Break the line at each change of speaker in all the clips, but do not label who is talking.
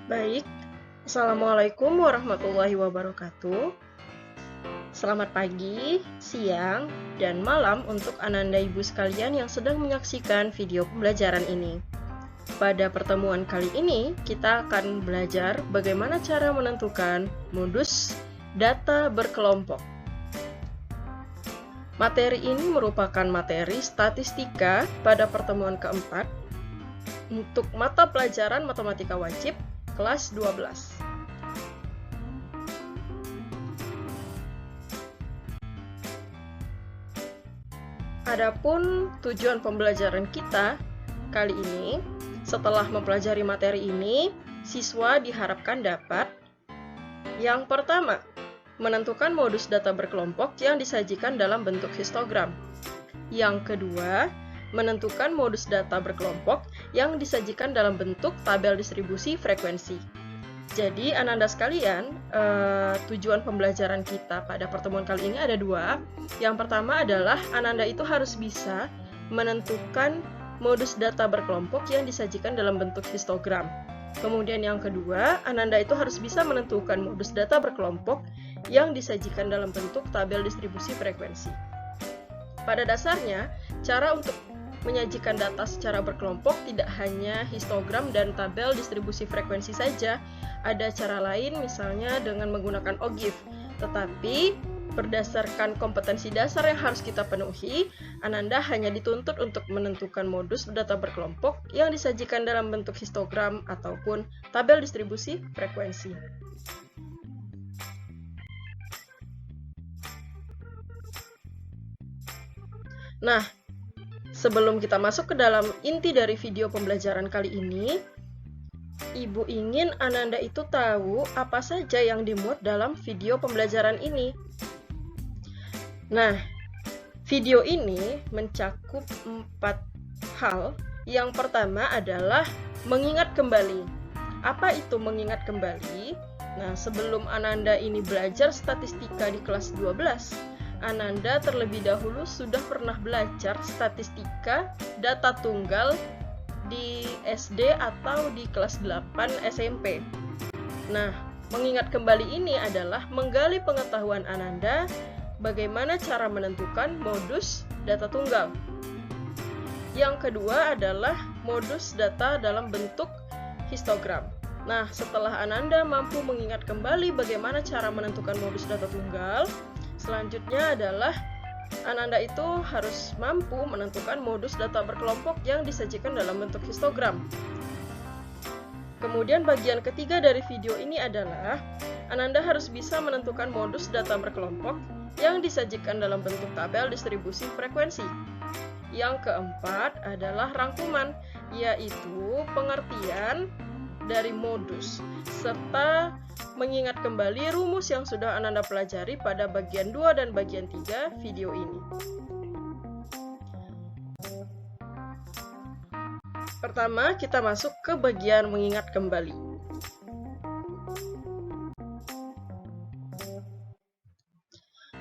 Baik, Assalamualaikum warahmatullahi wabarakatuh. Selamat pagi, siang, dan malam untuk Ananda Ibu sekalian yang sedang menyaksikan video pembelajaran ini. Pada pertemuan kali ini, kita akan belajar bagaimana cara menentukan modus data berkelompok. Materi ini merupakan materi statistika pada pertemuan keempat untuk mata pelajaran matematika wajib kelas 12. Adapun tujuan pembelajaran kita kali ini, setelah mempelajari materi ini, siswa diharapkan dapat yang pertama, menentukan modus data berkelompok yang disajikan dalam bentuk histogram. Yang kedua, menentukan modus data berkelompok yang disajikan dalam bentuk tabel distribusi frekuensi. Jadi, Ananda sekalian, tujuan pembelajaran kita pada pertemuan kali ini ada dua. Yang pertama adalah Ananda itu harus bisa menentukan modus data berkelompok yang disajikan dalam bentuk histogram. Kemudian yang kedua, Ananda itu harus bisa menentukan modus data berkelompok yang disajikan dalam bentuk tabel distribusi frekuensi. Pada dasarnya, cara untuk menyajikan data secara berkelompok tidak hanya histogram dan tabel distribusi frekuensi saja, ada cara lain misalnya dengan menggunakan OGIF. Tetapi berdasarkan kompetensi dasar yang harus kita penuhi, Ananda hanya dituntut untuk menentukan modus data berkelompok yang disajikan dalam bentuk histogram ataupun tabel distribusi frekuensi. Nah, sebelum kita masuk ke dalam inti dari video pembelajaran kali ini, Ibu ingin Ananda itu tahu apa saja yang dimuat dalam video pembelajaran ini. Nah, video ini mencakup 4 hal. Yang pertama adalah mengingat kembali. Apa itu mengingat kembali? Nah, sebelum Ananda ini belajar statistika di kelas 12, Ananda terlebih dahulu sudah pernah belajar statistika data tunggal di SD atau di kelas 8 SMP. Nah, mengingat kembali ini adalah menggali pengetahuan Ananda bagaimana cara menentukan modus data tunggal. Yang kedua adalah modus data dalam bentuk histogram. Nah, setelah Ananda mampu mengingat kembali bagaimana cara menentukan modus data tunggal, selanjutnya adalah Ananda itu harus mampu menentukan modus data berkelompok yang disajikan dalam bentuk histogram. Kemudian bagian ketiga dari video ini adalah Ananda harus bisa menentukan modus data berkelompok yang disajikan dalam bentuk tabel distribusi frekuensi. Yang keempat adalah rangkuman, yaitu pengertian dari modus, serta mengingat kembali rumus yang sudah Ananda pelajari pada bagian 2 dan bagian 3 video ini. Pertama, kita masuk ke bagian mengingat kembali.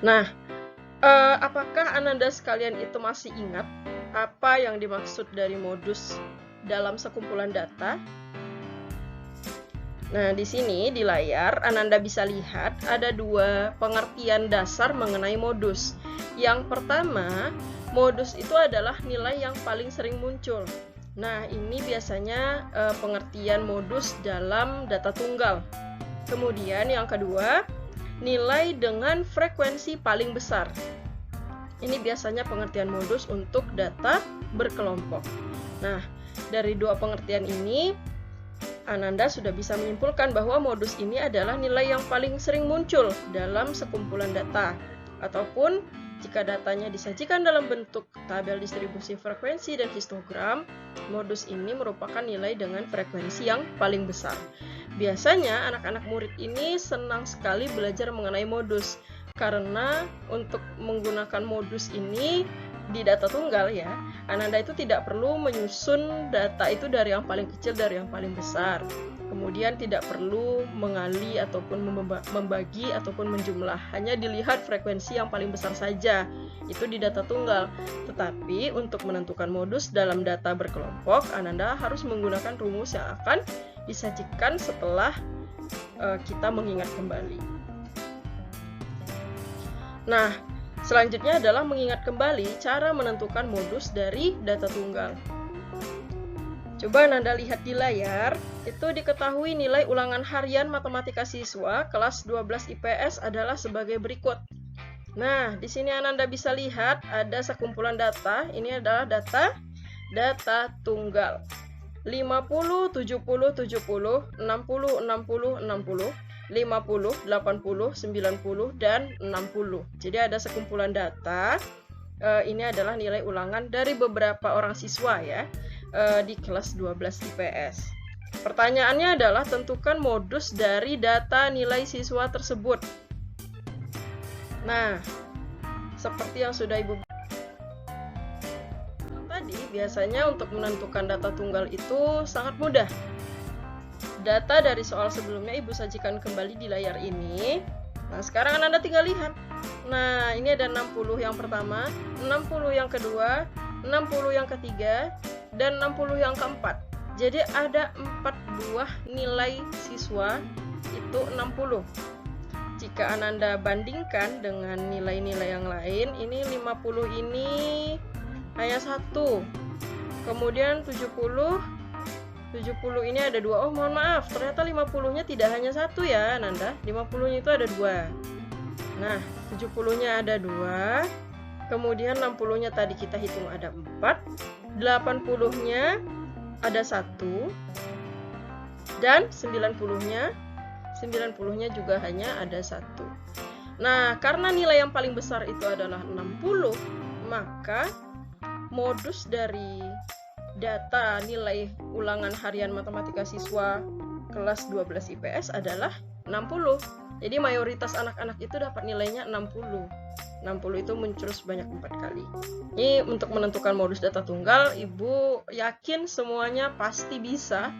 Nah, apakah Ananda sekalian itu masih ingat apa yang dimaksud dari modus dalam sekumpulan data? Nah, di sini di layar Ananda bisa lihat ada dua pengertian dasar mengenai modus. Yang pertama, modus itu adalah nilai yang paling sering muncul. Nah, ini biasanya pengertian modus dalam data tunggal. Kemudian yang kedua, nilai dengan frekuensi paling besar. Ini biasanya pengertian modus untuk data berkelompok. Nah, dari dua pengertian ini, Ananda sudah bisa menyimpulkan bahwa modus ini adalah nilai yang paling sering muncul dalam sekumpulan data. Ataupun jika datanya disajikan dalam bentuk tabel distribusi frekuensi dan histogram, modus ini merupakan nilai dengan frekuensi yang paling besar. Biasanya anak-anak murid ini senang sekali belajar mengenai modus, karena untuk menggunakan modus ini di data tunggal ya, Ananda itu tidak perlu menyusun data itu dari yang paling kecil dari yang paling besar. Kemudian tidak perlu mengali ataupun membagi ataupun menjumlah, hanya dilihat frekuensi yang paling besar saja, itu di data tunggal. Tetapi untuk menentukan modus dalam data berkelompok, Ananda harus menggunakan rumus yang akan disajikan setelah kita mengingat kembali. Nah, selanjutnya adalah mengingat kembali cara menentukan modus dari data tunggal. Coba Ananda lihat di layar, itu diketahui nilai ulangan harian matematika siswa kelas 12 IPS adalah sebagai berikut. Nah, di sini Ananda bisa lihat ada sekumpulan data. Ini adalah data tunggal. 50, 70, 70, 60, 60, 60, 50, 80, 90, dan 60. Jadi ada sekumpulan data. Ini adalah nilai ulangan dari beberapa orang siswa ya di kelas 12 IPS. Pertanyaannya adalah tentukan modus dari data nilai siswa tersebut. Nah, seperti yang sudah Ibu tadi, biasanya untuk menentukan data tunggal itu sangat mudah. Data dari soal sebelumnya Ibu sajikan kembali di layar ini. Nah, sekarang Anda tinggal lihat. Nah, ini ada 60 yang pertama, 60 yang kedua, 60 yang ketiga, dan 60 yang keempat. Jadi ada 4 buah nilai siswa itu 60. Jika Ananda bandingkan dengan nilai-nilai yang lain, ini 50 ini hanya 1. Kemudian 70 ini ada 2. Oh, mohon maaf, ternyata 50-nya tidak hanya 1 ya, Ananda. 50-nya itu ada 2. Nah, 70-nya ada 2. Kemudian 60-nya tadi kita hitung ada 4. 80-nya ada 1. Dan 90-nya juga hanya ada 1. Nah, karena nilai yang paling besar itu adalah 60, maka modus dari data nilai ulangan harian matematika siswa kelas 12 IPS adalah 60. Jadi mayoritas anak-anak itu dapat nilainya 60. 60 itu muncul sebanyak 4 kali. Ini untuk menentukan modus data tunggal, Ibu yakin semuanya pasti bisa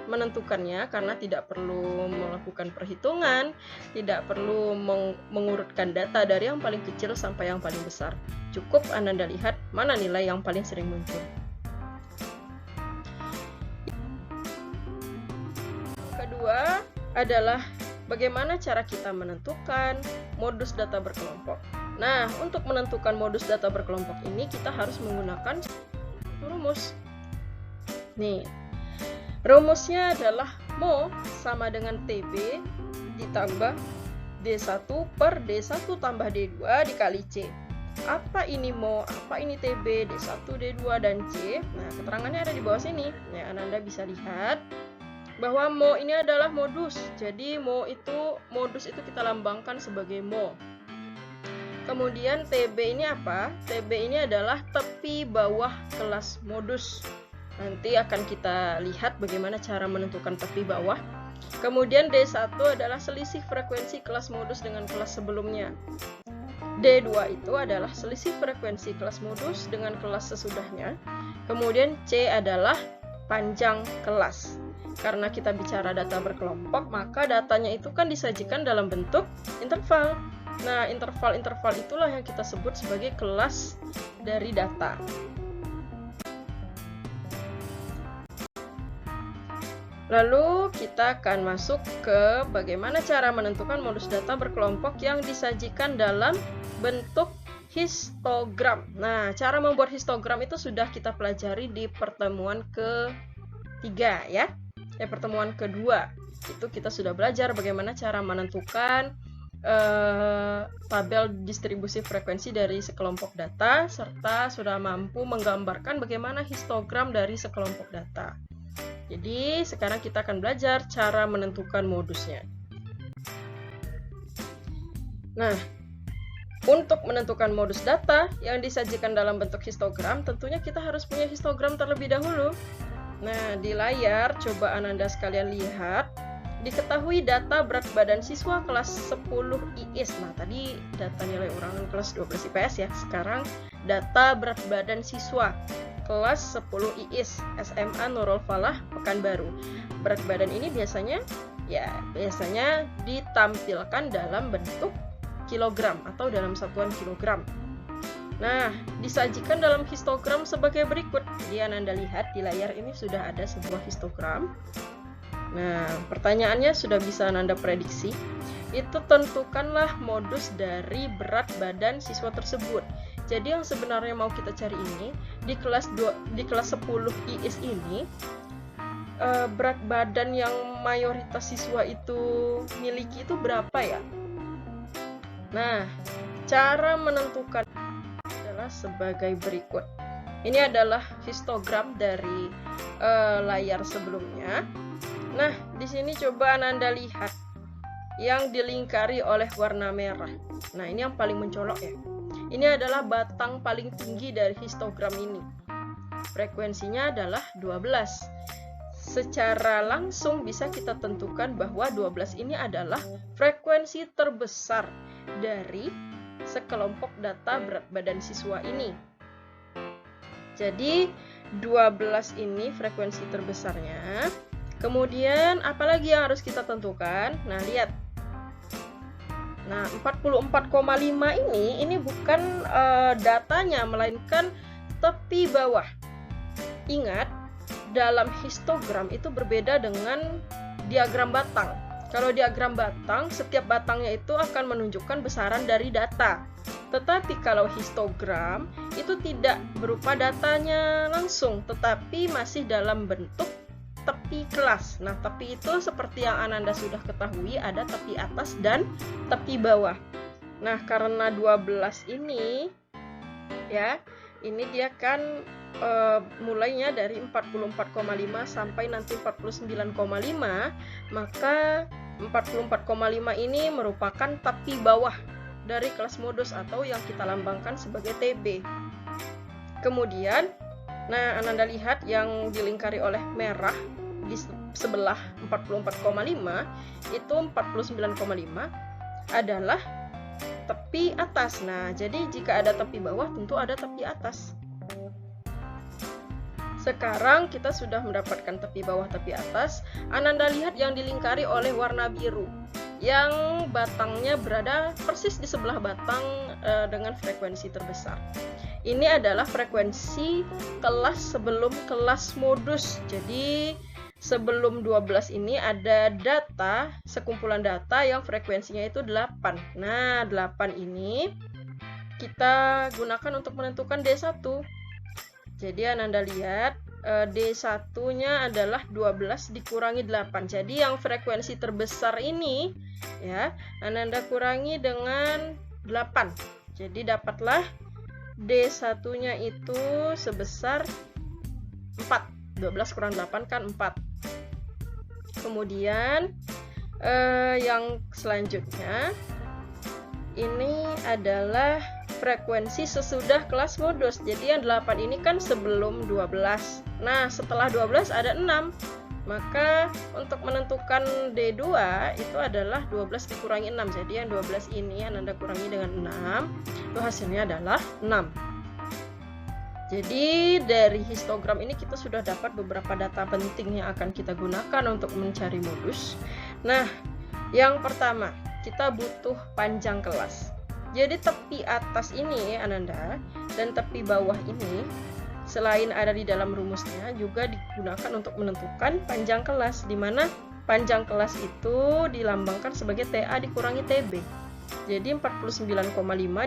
menentukannya karena tidak perlu melakukan perhitungan, tidak perlu mengurutkan data dari yang paling kecil sampai yang paling besar. Cukup Ananda lihat mana nilai yang paling sering muncul. Kedua adalah bagaimana cara kita menentukan modus data berkelompok. Nah, untuk menentukan modus data berkelompok ini kita harus menggunakan rumus. Nih, rumusnya adalah Mo sama dengan TB ditambah D1 per D1 tambah D2 dikali C. Apa ini Mo, apa ini TB, D1, D2, dan C? Nah, keterangannya ada di bawah sini. Ya, Ananda bisa lihat bahwa Mo ini adalah modus. Jadi modus itu kita lambangkan sebagai Mo. Kemudian TB ini apa? TB ini adalah tepi bawah kelas modus. Nanti akan kita lihat bagaimana cara menentukan tepi bawah. Kemudian D1 adalah selisih frekuensi kelas modus dengan kelas sebelumnya. D2 itu adalah selisih frekuensi kelas modus dengan kelas sesudahnya. Kemudian C adalah panjang kelas. Karena kita bicara data berkelompok, maka datanya itu kan disajikan dalam bentuk interval. Nah, interval-interval itulah yang kita sebut sebagai kelas dari data. Lalu kita akan masuk ke bagaimana cara menentukan modus data berkelompok yang disajikan dalam bentuk histogram. Nah, cara membuat histogram itu sudah kita pelajari di pertemuan ketiga ya. Pertemuan kedua itu kita sudah belajar bagaimana cara menentukan tabel distribusi frekuensi dari sekelompok data serta sudah mampu menggambarkan bagaimana histogram dari sekelompok data. Jadi sekarang kita akan belajar cara menentukan modusnya. Nah, untuk menentukan modus data yang disajikan dalam bentuk histogram, tentunya kita harus punya histogram terlebih dahulu. Nah, di layar coba Ananda sekalian lihat, diketahui data berat badan siswa kelas 10 IIS. Nah, tadi data nilai ulangan kelas 12 IPS ya. Sekarang data berat badan siswa kelas 10 IIS SMA Nurul Falah Pekanbaru. Berat badan ini biasanya ditampilkan dalam bentuk kilogram atau dalam satuan kilogram. Nah, disajikan dalam histogram sebagai berikut. Jadi Ananda lihat di layar ini sudah ada sebuah histogram. Nah, pertanyaannya sudah bisa Ananda prediksi. Itu tentukanlah modus dari berat badan siswa tersebut. Jadi yang sebenarnya mau kita cari ini di kelas 10 IIS ini, berat badan yang mayoritas siswa itu miliki itu berapa ya? Nah, cara menentukan adalah sebagai berikut. Ini adalah histogram dari layar sebelumnya. Nah, di sini coba Ananda lihat yang dilingkari oleh warna merah. Nah, ini yang paling mencolok ya. Ini adalah batang paling tinggi dari histogram ini. Frekuensinya adalah 12. Secara langsung bisa kita tentukan bahwa 12 ini adalah frekuensi terbesar dari sekelompok data berat badan siswa ini. Jadi 12 ini frekuensi terbesarnya. Kemudian apalagi yang harus kita tentukan? Nah, lihat. Nah, 44,5 ini bukan datanya, melainkan tepi bawah. Ingat, dalam histogram itu berbeda dengan diagram batang. Kalau diagram batang, setiap batangnya itu akan menunjukkan besaran dari data. Tetapi kalau histogram itu tidak berupa datanya langsung, tetapi masih dalam bentuk tepi kelas. Nah, tepi itu seperti yang Ananda sudah ketahui, ada tepi atas dan tepi bawah. Nah, karena 12 ini ya, ini dia kan mulainya dari 44,5 sampai nanti 49,5, maka 44,5 ini merupakan tepi bawah dari kelas modus atau yang kita lambangkan sebagai TB. Kemudian, nah, Ananda lihat yang dilingkari oleh merah di sebelah 44,5 itu 49,5 adalah tepi atas. Nah, jadi jika ada tepi bawah tentu ada tepi atas. Sekarang kita sudah mendapatkan tepi bawah, tepi atas. Ananda lihat yang dilingkari oleh warna biru, yang batangnya berada persis di sebelah batang dengan frekuensi terbesar. Ini adalah frekuensi kelas sebelum kelas modus. Jadi sebelum 12 ini ada data, sekumpulan data yang frekuensinya itu 8. Nah, 8 ini kita gunakan untuk menentukan D1. Jadi Ananda lihat D1-nya adalah 12 dikurangi 8. Jadi yang frekuensi terbesar ini ya, Ananda kurangi dengan 8. Jadi dapatlah D1-nya itu sebesar 4. 12 kurang 8 kan 4. Kemudian yang selanjutnya ini adalah frekuensi sesudah kelas modus. Jadi yang 8 ini kan sebelum 12. Nah, setelah 12 ada 6. Maka untuk menentukan D2 itu adalah 12 dikurangi 6. Jadi yang 12 ini Ananda kurangi dengan 6. Itu hasilnya adalah 6. Jadi dari histogram ini kita sudah dapat beberapa data penting yang akan kita gunakan untuk mencari modus. Nah, yang pertama, kita butuh panjang kelas. Jadi tepi atas ini Ananda dan tepi bawah ini selain ada di dalam rumusnya juga digunakan untuk menentukan panjang kelas, di mana panjang kelas itu dilambangkan sebagai TA dikurangi TB. Jadi 49,5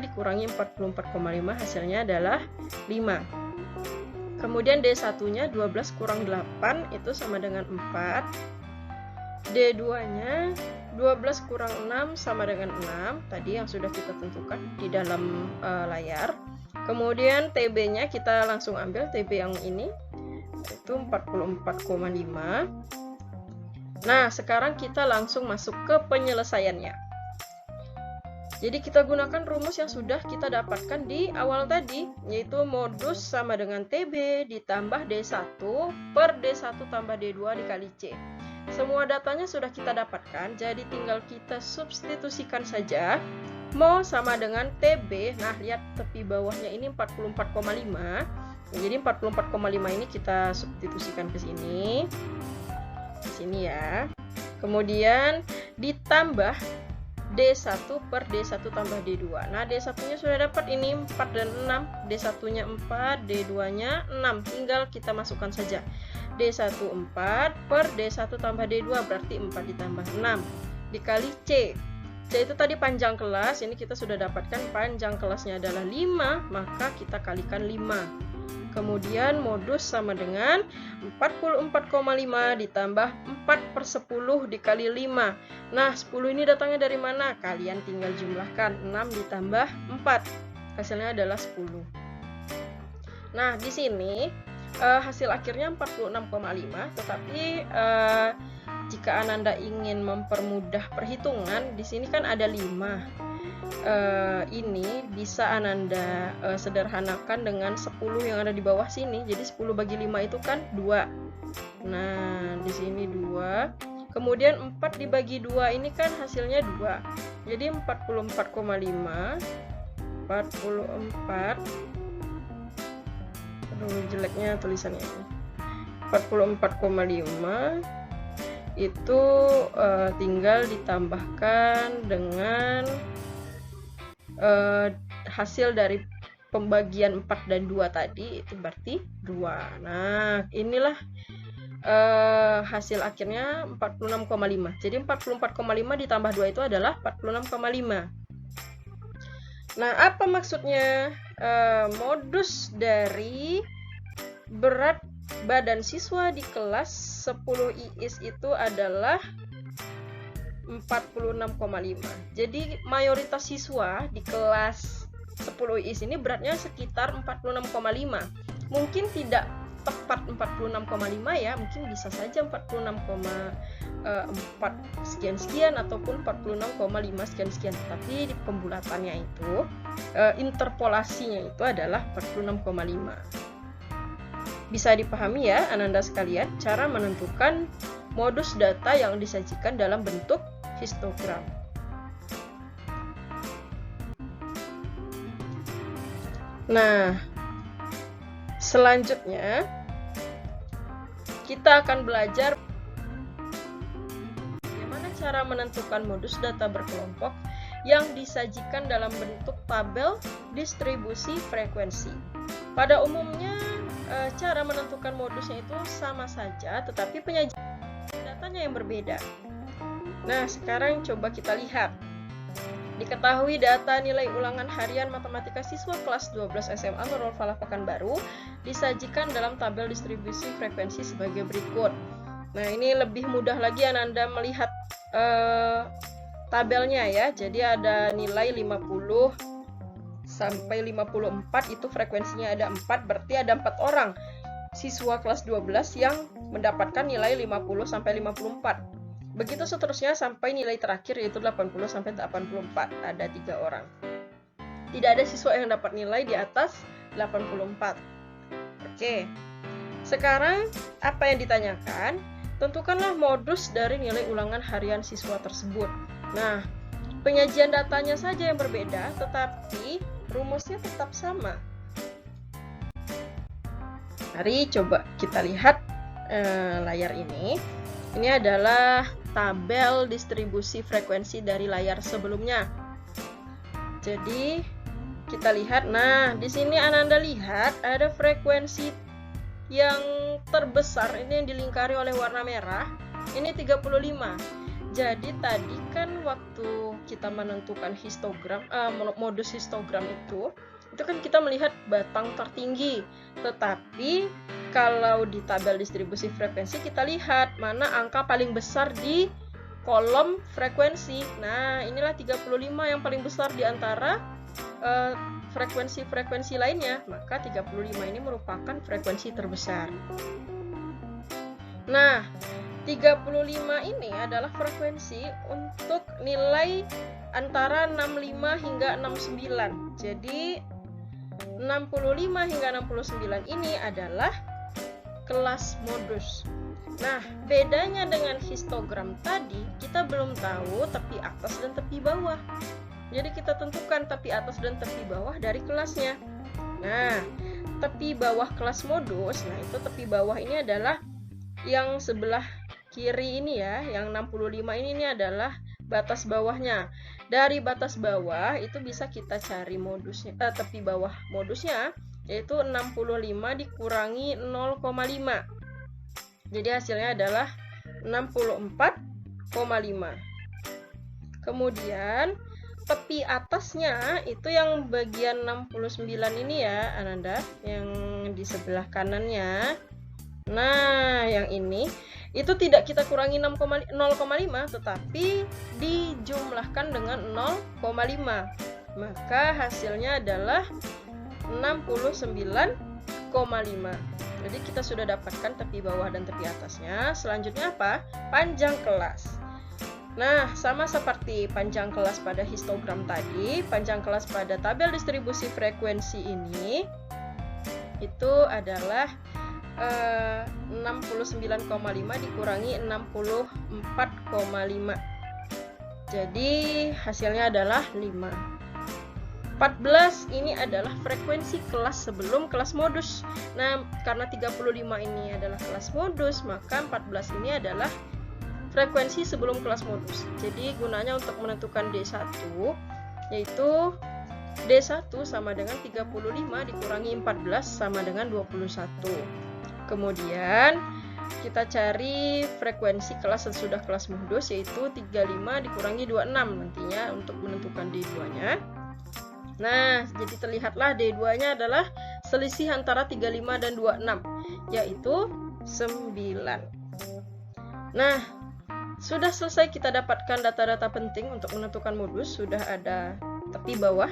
dikurangi 44,5 hasilnya adalah 5. Kemudian D1-nya 12 kurang 8 itu sama dengan 4. D2-nya 12 kurang 6 sama dengan 6. Tadi yang sudah kita tentukan di dalam layar. Kemudian TB-nya kita langsung ambil TB yang ini, itu 44,5. Nah, sekarang kita langsung masuk ke penyelesaiannya. Jadi kita gunakan rumus yang sudah kita dapatkan di awal tadi, yaitu modus sama dengan TB ditambah D1 per D1 tambah D2 dikali C. Semua datanya sudah kita dapatkan, jadi tinggal kita substitusikan saja. Mo sama dengan TB, nah lihat tepi bawahnya ini 44,5. Jadi 44,5 ini kita substitusikan ke sini. Di sini ya. Kemudian ditambah D1 per D1 tambah D2. Nah, D1-nya sudah dapat, ini 4 dan 6. D1-nya 4, D2-nya 6. Tinggal kita masukkan saja. D1 4 per D1 tambah D2, berarti 4 ditambah 6. Dikali C. C itu tadi panjang kelas, ini kita sudah dapatkan panjang kelasnya adalah 5, maka kita kalikan 5. Kemudian modus sama dengan 44,5 ditambah 4 per 10 dikali 5. Nah, 10 ini datangnya dari mana? Kalian tinggal jumlahkan. 6 ditambah 4. Hasilnya adalah 10. Nah, di sini hasil akhirnya 46,5. Tetapi jika Ananda ingin mempermudah perhitungan, di sini kan ada 5. Ini bisa Ananda sederhanakan dengan 10 yang ada di bawah sini. Jadi 10 bagi 5 itu kan 2. Nah, di sini 2. Kemudian 4 dibagi 2 ini kan hasilnya 2. Jadi 44,5 44. Aduh, jeleknya tulisannya ini. 44,5 itu tinggal ditambahkan dengan hasil dari pembagian 4 dan 2 tadi, itu berarti 2. Nah, inilah hasil akhirnya 46,5. Jadi 44,5 ditambah 2 itu adalah 46,5. Nah, apa maksudnya modus dari berat badan siswa di kelas 10 IIS itu adalah 46,5. Jadi mayoritas siswa di kelas 10 IIS ini beratnya sekitar 46,5. Mungkin tidak tepat 46,5 ya, mungkin bisa saja 46,4 sekian-sekian ataupun 46,5 sekian-sekian. Tapi di pembulatannya itu interpolasinya itu adalah 46,5. Bisa dipahami ya Ananda sekalian cara menentukan modus data yang disajikan dalam bentuk histogram. Nah, selanjutnya kita akan belajar bagaimana cara menentukan modus data berkelompok yang disajikan dalam bentuk tabel distribusi frekuensi. Pada umumnya cara menentukan modusnya itu sama saja, tetapi penyajian datanya yang berbeda. Nah, sekarang coba kita lihat. Diketahui data nilai ulangan harian matematika siswa kelas 12 SMA Nurul Falah Pekanbaru disajikan dalam tabel distribusi frekuensi sebagai berikut. Nah, ini lebih mudah lagi Ananda melihat tabelnya ya. Jadi ada nilai 50 sampai 54, itu frekuensinya ada 4, berarti ada 4 orang siswa kelas 12 yang mendapatkan nilai 50 sampai 54. Begitu seterusnya sampai nilai terakhir yaitu 80 sampai 84, ada 3 orang. Tidak ada siswa yang dapat nilai di atas 84. Oke. Sekarang apa yang ditanyakan? Tentukanlah modus dari nilai ulangan harian siswa tersebut. Nah, penyajian datanya saja yang berbeda, tetapi rumusnya tetap sama. Mari coba kita lihat layar ini. Ini adalah tabel distribusi frekuensi dari layar sebelumnya. Jadi kita lihat, nah di sini Ananda lihat ada frekuensi yang terbesar, ini yang dilingkari oleh warna merah, ini 35. Jadi tadi kan waktu kita menentukan histogram, modus histogram itu kan kita melihat batang tertinggi. Tetapi kalau di tabel distribusi frekuensi kita lihat mana angka paling besar di kolom frekuensi. Nah, inilah 35 yang paling besar di antara frekuensi-frekuensi lainnya. Maka 35 ini merupakan frekuensi terbesar. Nah, 35 ini adalah frekuensi untuk nilai antara 65 hingga 69. Jadi 65 hingga 69 ini adalah kelas modus. Nah, bedanya dengan histogram tadi, kita belum tahu tepi atas dan tepi bawah. Jadi kita tentukan tepi atas dan tepi bawah dari kelasnya. Nah, tepi bawah kelas modus, nah itu tepi bawah ini adalah yang sebelah kiri ini ya, yang 65 ini adalah batas bawahnya. Dari batas bawah itu bisa kita cari modusnya, tepi bawah modusnya, yaitu 65 dikurangi 0,5. Jadi hasilnya adalah 64,5. Kemudian tepi atasnya itu yang bagian 69 ini ya Ananda, yang di sebelah kanannya. Nah, yang ini itu tidak kita kurangi 0,5 tetapi dijumlahkan dengan 0,5. Maka hasilnya adalah 69,5. Jadi kita sudah dapatkan tepi bawah dan tepi atasnya. Selanjutnya apa? Panjang kelas. Nah, sama seperti panjang kelas pada histogram tadi, panjang kelas pada tabel distribusi frekuensi ini itu adalah 69,5 dikurangi 64,5. Jadi hasilnya adalah 5. 14 ini adalah frekuensi kelas sebelum kelas modus. Nah, karena 35 ini adalah kelas modus, maka 14 ini adalah frekuensi sebelum kelas modus. Jadi gunanya untuk menentukan D1 yaitu D1 sama dengan 35 dikurangi 14 sama dengan 21. Kemudian kita cari frekuensi kelas sesudah kelas modus yaitu 35 dikurangi 26 nantinya untuk menentukan D2-nya. Nah, jadi terlihatlah D2-nya adalah selisih antara 35 dan 26 yaitu 9. Nah, sudah selesai kita dapatkan data-data penting untuk menentukan modus. Sudah ada tepi bawah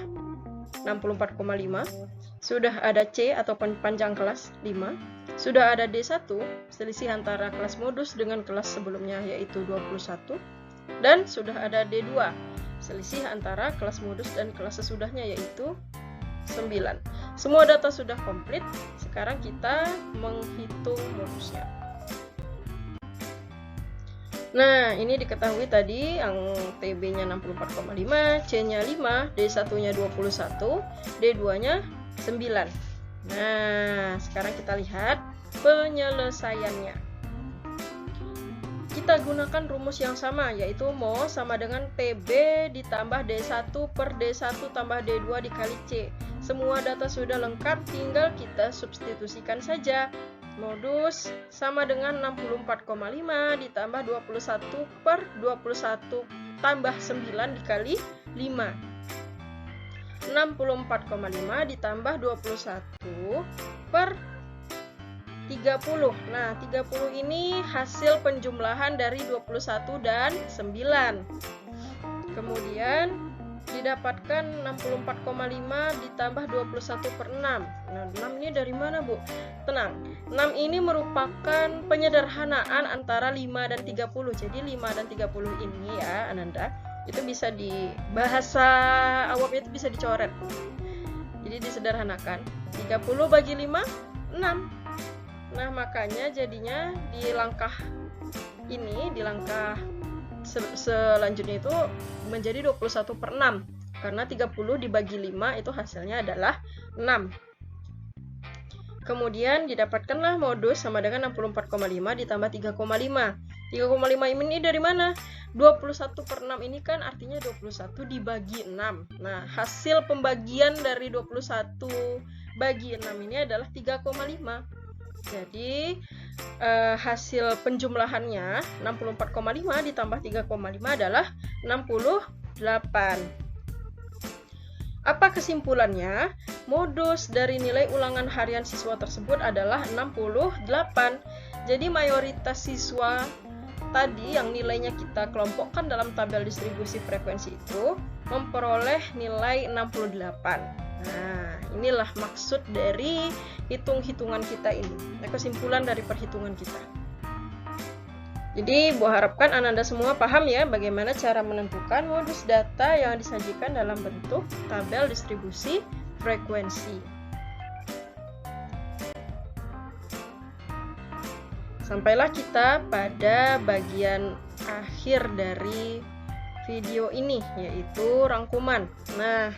64,5, sudah ada C atau panjang kelas 5, sudah ada D1 selisih antara kelas modus dengan kelas sebelumnya yaitu 21, dan sudah ada D2 selisih antara kelas modus dan kelas sesudahnya yaitu 9. Semua data sudah komplit. Sekarang kita menghitung modusnya. Nah, ini diketahui tadi yang TB-nya 64,5, C-nya 5, D1-nya 21, D2-nya 9. Nah, sekarang kita lihat penyelesaiannya. Kita gunakan rumus yang sama, yaitu Mo sama dengan PB ditambah D1 per D1 tambah D2 dikali C. Semua data sudah lengkap, tinggal kita substitusikan saja. Modus sama dengan 64,5 ditambah 21 per 21 tambah 9 dikali 5. 64,5 ditambah 21 per 30. Nah, 30 ini hasil penjumlahan dari 21 dan 9. Kemudian didapatkan 64,5 ditambah 21 per 6. Nah, 6 ini dari mana, Bu? Tenang, 6 ini merupakan penyederhanaan antara 5 dan 30. Jadi 5 dan 30 ini ya, Ananda, itu bisa di bahasa awamnya itu bisa dicoret. Jadi disederhanakan. 30 bagi 5, 6. Nah, makanya jadinya di langkah ini, di langkah selanjutnya itu menjadi 21 per 6 karena 30 dibagi 5 itu hasilnya adalah 6. Kemudian didapatkanlah modus sama dengan 64,5 ditambah 3,5. 3,5 ini dari mana? 21 per 6 ini kan artinya 21 dibagi 6. Nah, hasil pembagian dari 21 bagi 6 ini adalah 3,5. Jadi hasil penjumlahannya 64,5 ditambah 3,5 adalah 68. Apa kesimpulannya? Modus dari nilai ulangan harian siswa tersebut adalah 68. Jadi mayoritas siswa tadi yang nilainya kita kelompokkan dalam tabel distribusi frekuensi itu memperoleh nilai 68. Nah, inilah maksud dari hitung-hitungan kita ini. Kesimpulan dari perhitungan kita. Jadi, Bu harapkan Ananda semua paham ya bagaimana cara menentukan modus data yang disajikan dalam bentuk tabel distribusi frekuensi. Sampailah kita pada bagian akhir dari video ini, yaitu rangkuman. Nah,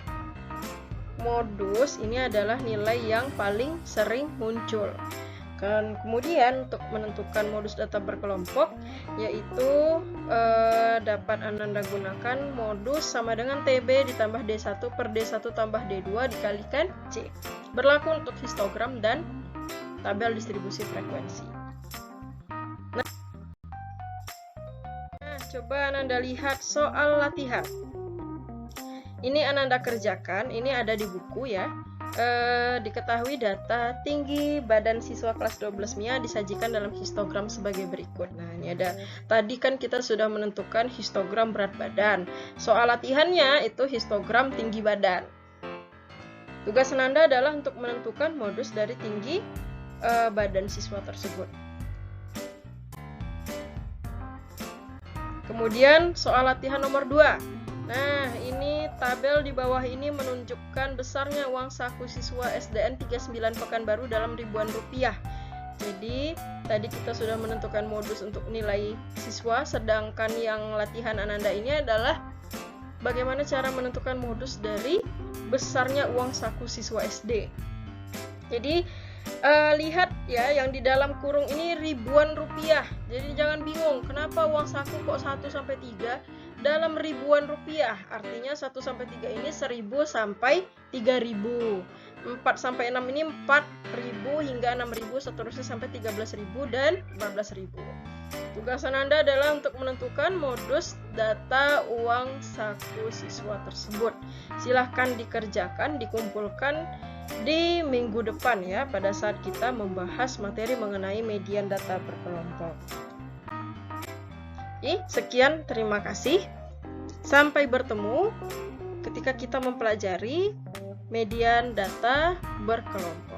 modus ini adalah nilai yang paling sering muncul. Kemudian untuk menentukan modus data berkelompok, yaitu dapat Ananda gunakan modus sama dengan TB ditambah D1 per D1 tambah D2 dikalikan C. Berlaku untuk histogram dan tabel distribusi frekuensi. Nah, coba Ananda lihat soal latihan. Ini Ananda kerjakan, ini ada di buku ya. Diketahui data tinggi badan siswa kelas 12 MIA disajikan dalam histogram sebagai berikut. Nah, ini ada. Tadi kan kita sudah menentukan histogram berat badan. Soal latihannya itu histogram tinggi badan. Tugas Ananda adalah untuk menentukan modus dari tinggi badan siswa tersebut. Kemudian soal latihan nomor 2. Nah, ini tabel di bawah ini menunjukkan besarnya uang saku siswa SDN 39 Pekanbaru dalam ribuan rupiah. Jadi, tadi kita sudah menentukan modus untuk nilai siswa, sedangkan yang latihan Ananda ini adalah bagaimana cara menentukan modus dari besarnya uang saku siswa SD. Jadi, lihat ya, yang di dalam kurung ini ribuan rupiah. Jadi jangan bingung, kenapa uang saku kok 1 sampai 3 dalam ribuan rupiah. Artinya 1 sampai 3 ini 1000 sampai 3000. 4 sampai 6 ini 4000 hingga 6000, seterusnya sampai 13000 dan 14000. Tugas Ananda adalah untuk menentukan modus data uang saku siswa tersebut. Silahkan dikerjakan, dikumpulkan di minggu depan ya, pada saat kita membahas materi mengenai median data berkelompok. Sekian, terima kasih. Sampai bertemu ketika kita mempelajari median data berkelompok.